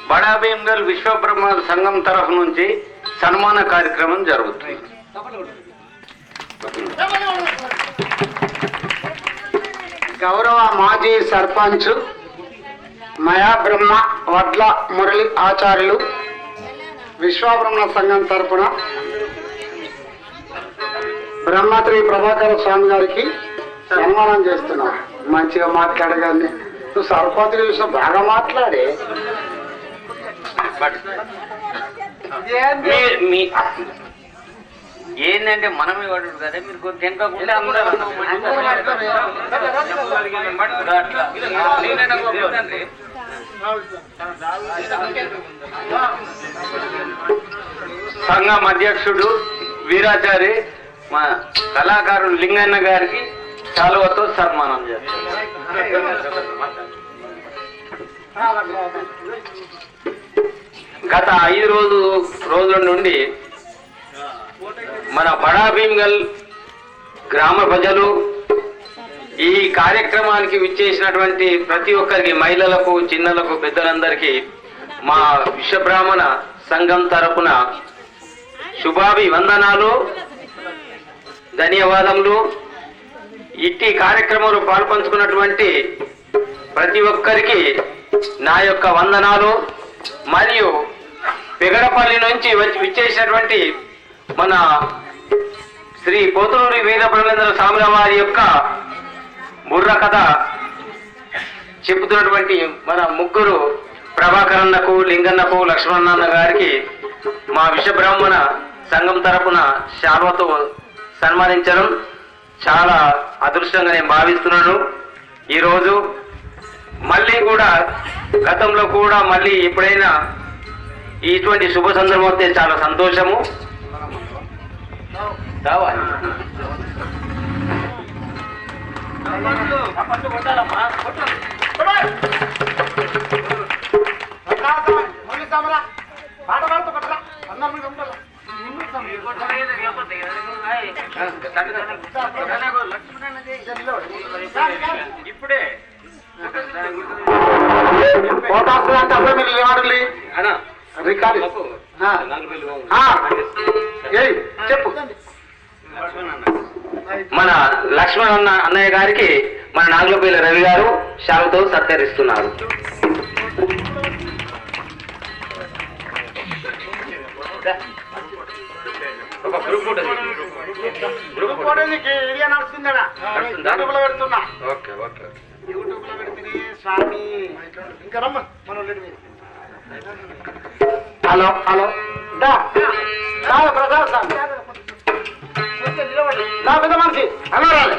బడా భీమ్గల్ విశ్వబ్రహ్మ సంఘం తరఫు నుంచి సన్మాన కార్యక్రమం జరుగుతుంది. గౌరవ మాజీ సర్పంచ్ మయా బ్రహ్మ వడ్ల మురళి ఆచార్యులు విశ్వబ్రహ్మ సంఘం తరపున బ్రహ్మశ్రీ ప్రభాకర స్వామి గారికి సన్మానం చేస్తున్నాం. మంచిగా మాట్లాడగానే నువ్వు సర్పంచ్ విషయం బాగా మాట్లాడే. ఏంటంటే మనమే వాడు కదా, మీరు కొంచెం సంఘం అధ్యక్షుడు వీరాచారి మా కళాకారుడు లింగన్న గారికి శాలువతో సన్మానం చేస్తారు. గత 5 రోజుల నుండి మన బడా భీమ్గల్ గ్రామ ప్రజలు ఈ కార్యక్రమానికి విచ్చేసినటువంటి ప్రతి ఒక్కరికి, మహిళలకు, చిన్నలకు, పెద్దలందరికీ మా విశ్వబ్రాహ్మణ సంఘం తరపున శుభాభివందనాలు, ధన్యవాదములు. ఇట్టి కార్యక్రమంలో పాల్పంచుకున్నటువంటి ప్రతి ఒక్కరికి నా యొక్క వందనాలు. మరియు పెగడపల్లి నుంచి విచ్చేసినటువంటి మన శ్రీ పోతులూరి వీర బ్రహ్మేంద్ర స్వాముల వారి యొక్క బుర్ర కథ చెబుతున్నటువంటి మన ముగ్గురు ప్రభాకరన్నకు, లింగన్నకు, లక్ష్మణన్న గారికి మా విశ్వబ్రాహ్మణ సంఘం తరపున శాల్వతో సన్మానించడం చాలా అదృష్టంగా నేను భావిస్తున్నాను. ఈరోజు మళ్ళీ కూడా గతంలో కూడా మళ్ళీ ఎప్పుడైనా ఇటువంటి శుభ సందర్భం వస్తే చాలా సంతోషము. ఇప్పుడే చెప్పు. మన లక్ష్మణ్ అన్నయ్య గారికి మన నాగులపల్లి రవి గారు శాలువతో సత్కరిస్తున్నారు. హలో హలో ప్రసాద్ సార్ మనిషి హలో రాలే.